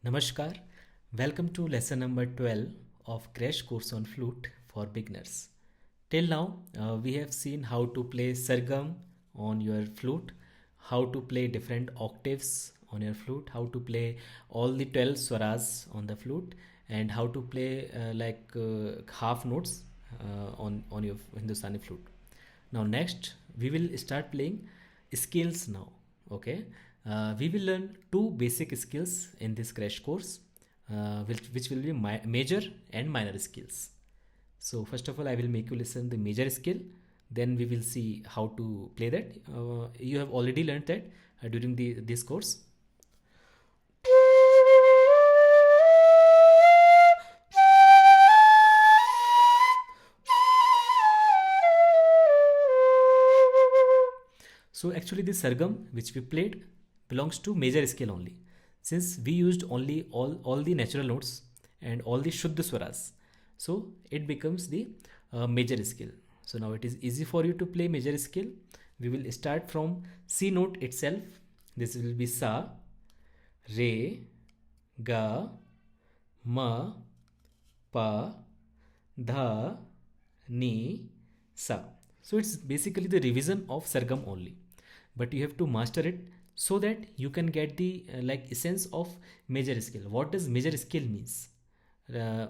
Namaskar, welcome to lesson number 12 of Crash Course on Flute for Beginners. Till now, we have seen how to play sargam on your flute, how to play different octaves on your flute, how to play all the 12 swaras on the flute, and how to play half notes on your Hindustani flute. Now, next, we will start playing scales now. Okay, we will learn two basic skills in this crash course, which will be major and minor skills. So first of all, I will make you listen the major skill. Then we will see how to play that. You have already learned that during this course. So actually this sargam which we played belongs to major scale only, since we used only all the natural notes and all the shuddha swaras. So it becomes the major scale. So now it is easy for you to play major scale. We will start from C note itself. This will be sa, re, ga, ma, pa, dha, ni, sa. So it's basically the revision of sargam only, but you have to master it so that you can get the essence of major scale. What does major scale means?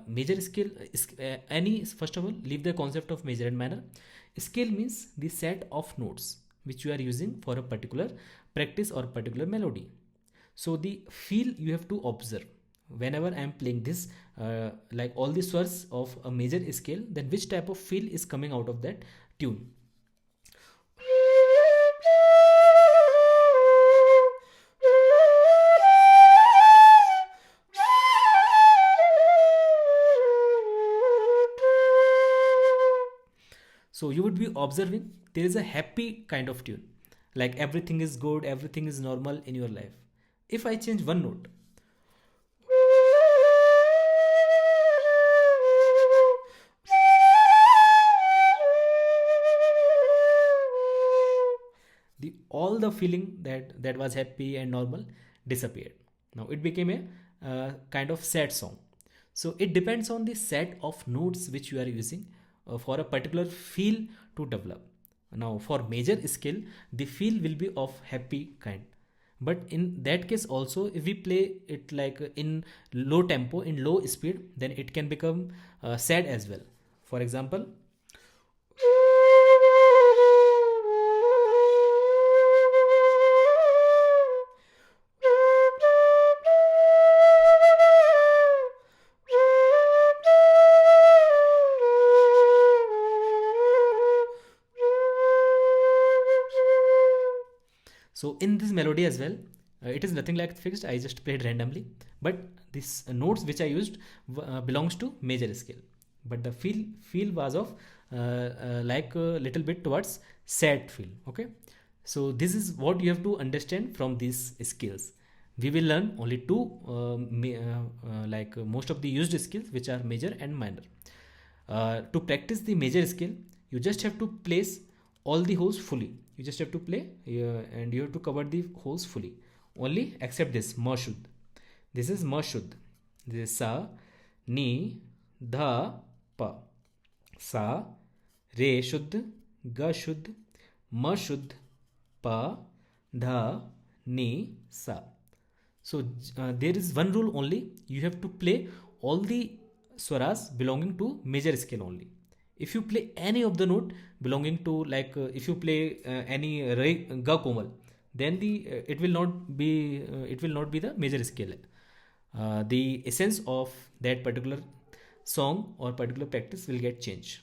Major scale is any first of all leave the concept of major and minor. Scale means the set of notes which you are using for a particular practice or particular melody. So the feel you have to observe whenever I am playing this, like all the swars of a major scale, then which type of feel is coming out of that tune. So you would be observing there is a happy kind of tune, like everything is good, everything is normal in your life. If I change one note, the all the feeling that was happy and normal disappeared. Now it became a kind of sad song. So it depends on the set of notes which you are using for a particular feel to develop. Now for major scale, the feel will be of happy kind, but in that case also, if we play it like in low tempo, in low speed, then it can become sad as well. For example, so in this melody as well, it is nothing like fixed. I just played randomly, but this notes which I used belongs to major scale. But the feel was of like a little bit towards sad feel. Okay, so this is what you have to understand from these skills. We will learn only two, most of the used skills, which are major and minor. To practice the major skill, you just have to place all the holes fully. You just have to play and you have to cover the holes fully. Only except this ma shuddh. This is ma shuddh. This is sa, ni, dha, pa. Sa, re shuddh, ga shuddh, ma shuddh, pa, dha, ni, sa. So there is one rule only. You have to play all the swaras belonging to major scale only. If you play any of the note belonging to if you play any re, ga komal, then it will not be the major scale. The essence of that particular song or particular practice will get changed.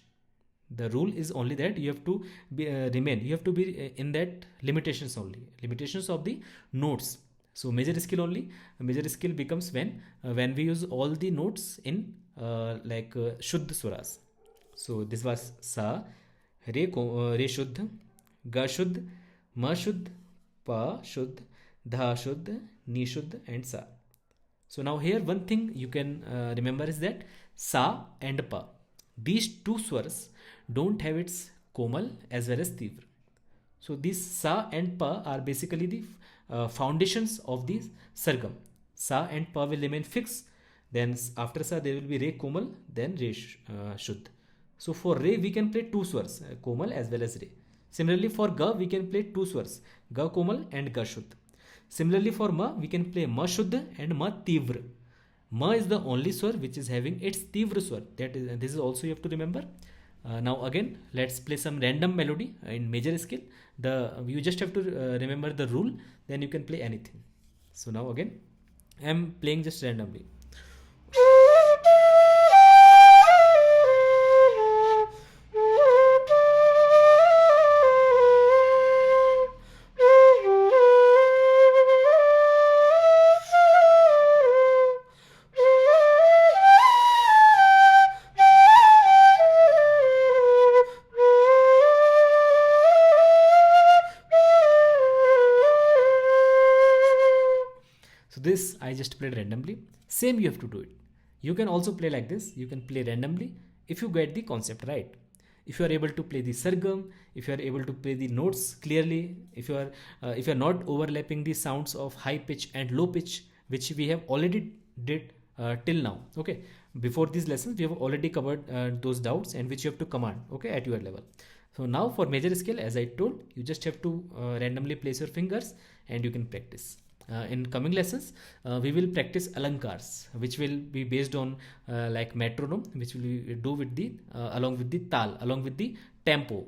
The rule is only that you have to remain. You have to be in that limitations only. Limitations of the notes. So major scale only. Major scale becomes when we use all the notes in shuddha swaras. So this was sa, re shuddh, ga shuddh, ma shuddh, pa shuddh, dha shuddh, ni shuddh, and sa. So now here one thing you can remember is that sa and pa, these two swars don't have its komal as well as tivra. So these sa and pa are basically the foundations of the sargam. Sa and Pa will remain fixed. Then after Sa there will be Re Komal, then Re Shuddh. So for Re we can play two swars, Komal as well as Re. Similarly for Ga we can play two swars, Ga Komal and Ga Shuddh. Similarly for Ma we can play Ma Shuddh and Ma Tivra. Ma is the only swar which is having its Tivra swar. This is also you have to remember. Now again let's play some random melody in major scale. You just have to remember the rule, then you can play anything. So now again I am playing just randomly. So this I just played randomly. Same you have to do it. You can also play like this. You can play randomly if you get the concept right. If you are able to play the sargam, if you are able to play the notes clearly, if you are not overlapping the sounds of high pitch and low pitch, which we have already did till now. Okay, before these lessons we have already covered those doubts, and which you have to command, okay, at your level. So now for major scale, as I told, you just have to randomly place your fingers and you can practice. In coming lessons, we will practice alankars, which will be based on like metronome, which will do with the along with the tal, along with the tempo,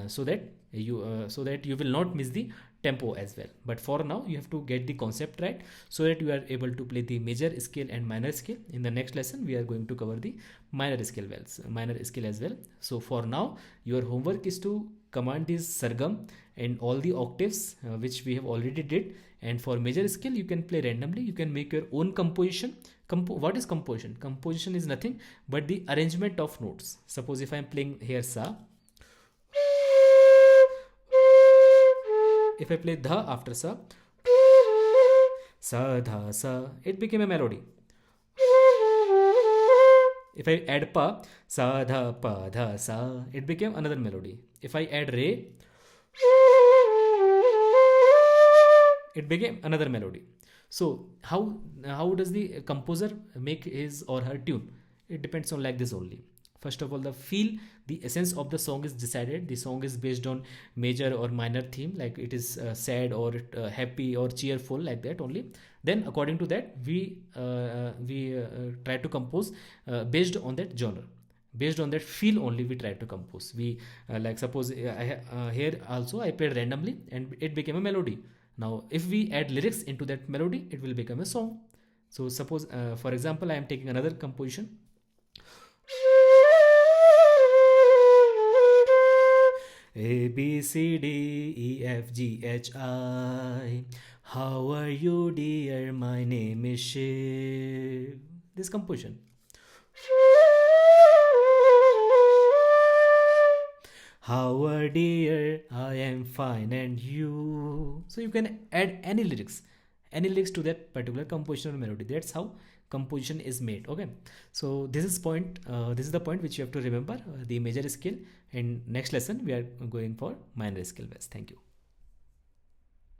so that you will not miss the tempo as well. But for now, you have to get the concept right so that you are able to play the major scale and minor scale. In the next lesson, we are going to cover the minor scale as well. So for now, your homework is to command this sargam and all the octaves, which we have already did. And for major scale, you can play randomly. You can make your own composition. What is composition? Composition is nothing but the arrangement of notes. Suppose if I am playing here sa, if I play dha after sa, dha sa, it became a melody. If I add pa, sa dha pa dha sa, it became another melody. If I add re, it became another melody. So how does the composer make his or her tune? It depends on like this only. First of all, the essence of the song is decided. The song is based on major or minor theme, like it is sad or happy or cheerful, like that only. Then according to that, we try to compose based on that genre. Based on that feel only we try to compose. We like suppose here also I played randomly and it became a melody. Now if we add lyrics into that melody, it will become a song. So suppose for example, I am taking another composition. A B C D E F G H I. How are you, dear? My name is Shiv. This composition. How are dear? I am fine, and you. So you can add any lyrics to that particular composition or melody. That's how composition is made. Okay, so this is the point which you have to remember, the major scale. And next lesson we are going for minor scale. Thank you.